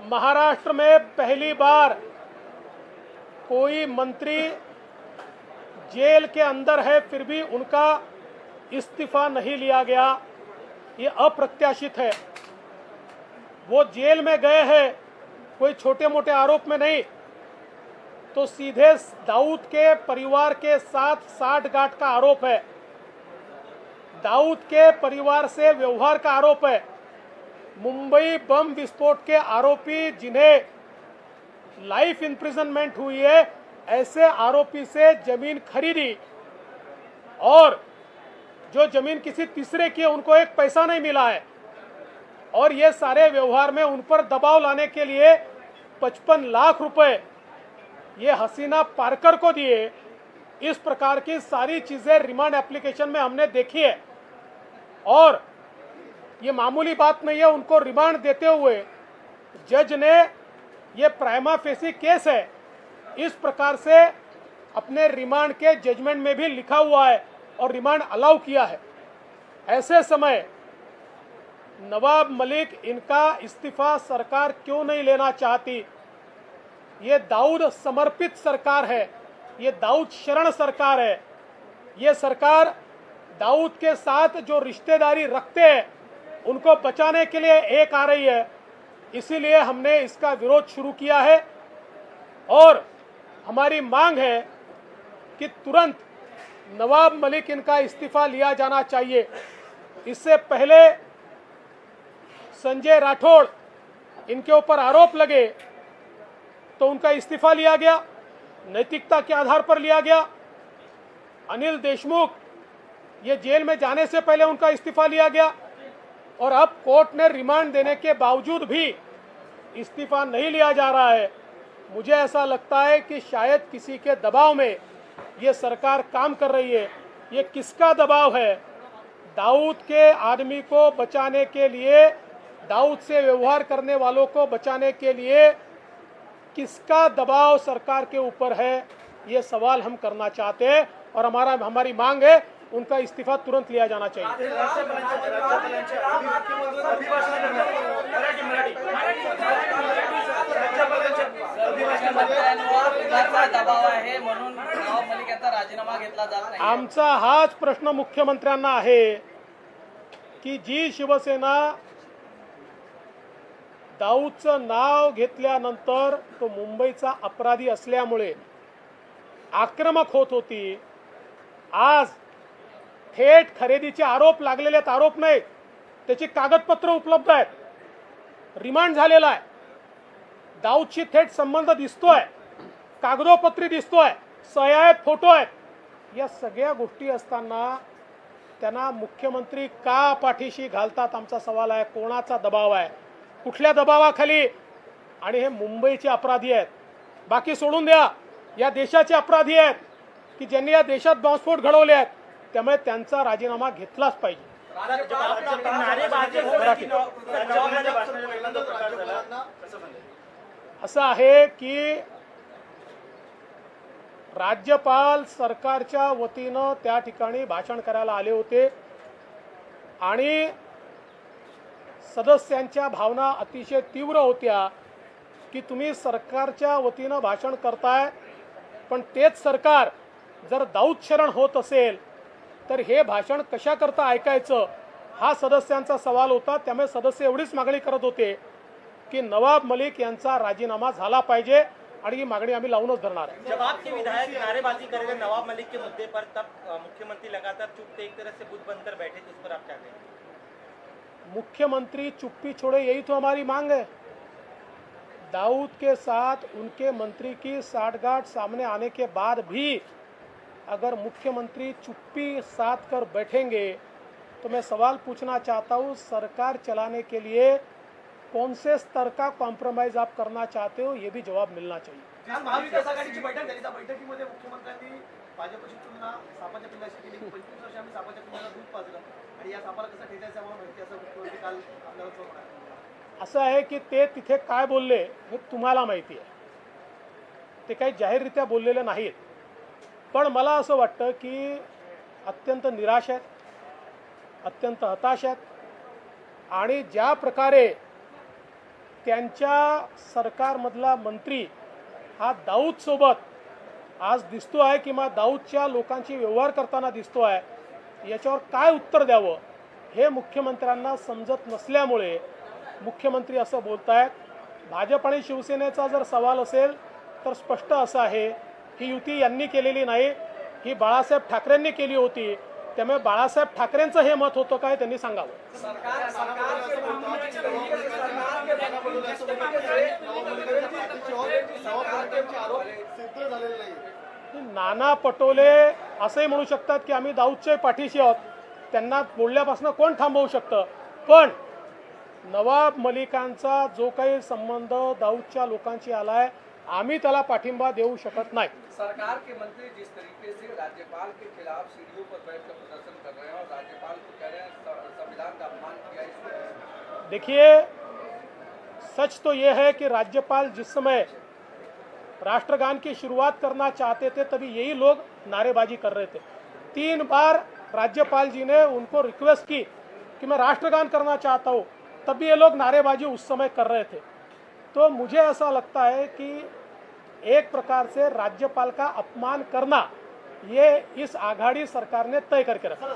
महाराष्ट्र में पहली बार कोई मंत्री जेल के अंदर है फिर भी उनका इस्तीफा नहीं लिया गया, ये अप्रत्याशित है। वो जेल में गए हैं कोई छोटे मोटे आरोप में नहीं, तो सीधे दाऊद के परिवार के साथ साठगांठ का आरोप है, दाऊद के परिवार से व्यवहार का आरोप है। मुंबई बम विस्फोट के आरोपी जिन्हें लाइफ इंप्रिजनमेंट हुई है, ऐसे आरोपी से जमीन खरीदी और जो जमीन किसी तीसरे की है उनको एक पैसा नहीं मिला है, और ये सारे व्यवहार में उन पर दबाव लाने के लिए 55 लाख रुपए ये हसीना पारकर को दिए। इस प्रकार की सारी चीजें रिमांड एप्लीकेशन में हमने देखी है, और ये मामूली बात नहीं है। उनको रिमांड देते हुए जज ने ये प्राइमा फेसी केस है इस प्रकार से अपने रिमांड के जजमेंट में भी लिखा हुआ है और रिमांड अलाउ किया है। ऐसे समय नवाब मलिक इनका इस्तीफा सरकार क्यों नहीं लेना चाहती? ये दाऊद समर्पित सरकार है, ये दाऊद शरण सरकार है। ये सरकार दाऊद के साथ जो रिश्तेदारी रखते हैं उनको बचाने के लिए एक आ रही है, इसीलिए हमने इसका विरोध शुरू किया है और हमारी मांग है कि तुरंत नवाब मलिक इनका इस्तीफा लिया जाना चाहिए। इससे पहले संजय राठौड़ इनके ऊपर आरोप लगे तो उनका इस्तीफा लिया गया, नैतिकता के आधार पर लिया गया। अनिल देशमुख ये जेल में जाने से पहले उनका इस्तीफा लिया गया, और अब कोर्ट ने रिमांड देने के बावजूद भी इस्तीफा नहीं लिया जा रहा है। मुझे ऐसा लगता है कि शायद किसी के दबाव में ये सरकार काम कर रही है। ये किसका दबाव है? दाऊद के आदमी को बचाने के लिए, दाऊद से व्यवहार करने वालों को बचाने के लिए किसका दबाव सरकार के ऊपर है, ये सवाल हम करना चाहते हैं और हमारी मांग है उनका इस्तीफा तुरंत लिया जाना चाहिए। आमचा हाच प्रश्न मुख्यमंत्र्यांना आहे की जी शिवसेना दाऊदचं नाव घेतल्यानंतर तो मुंबईचा अपराधी असल्यामुळे आक्रमक होत होती, आज थेट खरेदीचे आरोप लागलेले आहेत, आरोप नाही, त्याची कागदपत्र उपलब्ध आहेत, रिमांड झालेला आहे, दाऊदशी थेट संबंध दिसतोय, कागदोपत्री दिसतोय, सह्या आहेत, फोटो आहेत। या सगळ्या गोष्टी असताना त्यांना मुख्यमंत्री का पाठीशी घालतात? आमचा सवाल आहे, कोणाचा दबाव आहे, कुठल्या दबावाखाली? आणि हे मुंबईचे अपराधी आहेत, बाकी सोडून द्या, या देशाचे अपराधी आहेत की ज्यांनी या देशात बॉम्बस्फोट घडवले आहेत, त्यामुळे त्यांचा राजीनामा घेतलाच पाहिजे। असं आहे की राज्यपाल सरकारच्या वतीनं त्या ठिकाणी भाषण करायला आले होते आणि सदस्यांच्या भावना अतिशय तीव्र होत्या की तुम्ही सरकारच्या वतीनं भाषण करताय, पण तेच सरकार जर दाऊद शरण होत असेल तर हे भाषण कशा करता ऐकायचं, हा सदस्यांचा सवाल होता। त्यामुळे सदस्य एवढीच मागणी करत होते की नवाब मलिक यांचा राजीनामा झाला पाहिजे और ये मांगनी हमें लाउनच धरणार है। जब आपके विधायक नारेबाजी करेंगे नवाब मलिक के मुद्दे पर, तब मुख्यमंत्री लगातार चुप थे, एक तरह से बुत बनकर बैठे, तो उस पर आप क्या कहेंगे? मुख्यमंत्री चुप्पी छोड़े, यही तो हमारी मांग है। दाऊद के साथ उनके मंत्री की साठगांठ सामने आने के बाद भी अगर मुख्यमंत्री चुप्पी साध कर बैठेंगे तो मैं सवाल पूछना चाहता हूँ, सरकार चलाने के लिए कौन से स्तर का कॉम्प्रोमाइज आप करना चाहते हो, ये भी जवाब मिलना चाहिए। महाविकास आघाडीची बैठक झाली, त्या बैठकीमध्ये मुख्यमंत्र्यांनी भाजपची तुलना सापाच्या पिल्लाशी केली। 25 वर्ष आम्ही सापाच्या पिल्लाला दूध पाजलं आणि या सापाला कसं ठेचायचं आम्हाला माहिती, असं मुख्यमंत्री काल आपल्याला म्हणाले। असं आहे की ते तिथे काय बोलले हे तुम्हाला माहिती आहे, ते काही जाहीररित्या बोललेले नाहीत, पण मला असं वाटतं की अत्यंत निराश आहेत, अत्यंत हताश आहेत आणि ज्या प्रकारे त्यांच्या सरकारमधला मंत्री हा दाऊद सोबत आज दिसतो आहे किंवा दाऊदच्या लोकांशी व्यवहार करताना दिसतो आहे, याच्यावर काय उत्तर द्यावं हे मुख्यमंत्र्यांना समजत नसल्यामुळे मुख्यमंत्री असं बोलत आहेत. भाजप आणि शिवसेनेचा जर सवाल असेल तर स्पष्ट असं आहे, ही युती यांनी केलेली नाही, ही बाळासाहेब ठाकरेंनी केली होती. त्यामुळे बाळासाहेब ठाकरेंचं हे मत होतं काय त्यांनी सांगावं. नाना पटोले असंही म्हणू शकतात की आम्ही दाऊदच्या पाठीशी आहोत, त्यांना बोलल्यापासून कोण थांबवू शकतं. पण नवाब मलिकांचा जो काही संबंध दाऊदच्या लोकांशी आलाय, आम्ही त्याला पाठिंबा देऊ शकत नाही. सरकार के मंत्री जिस तरीके से राज्यपाल के खिलाफ सीढ़ियों पर बैठकर प्रदर्शन कर रहे हैं और राज्यपाल को कह रहे हैं संविधान का अपमान किया, इसमें देखिए, सच तो ये है कि राज्यपाल जिस समय राष्ट्रगान की शुरुआत करना चाहते थे तभी यही लोग नारेबाजी कर रहे थे. 3 बार राज्यपाल जी ने उनको रिक्वेस्ट की कि मैं राष्ट्रगान करना चाहता हूँ, तभी ये लोग नारेबाजी उस समय कर रहे थे. तो मुझे ऐसा लगता है कि एक प्रकार से राज्यपाल का अपमान करना ये इस आघाड़ी सरकार ने तय करके रखा.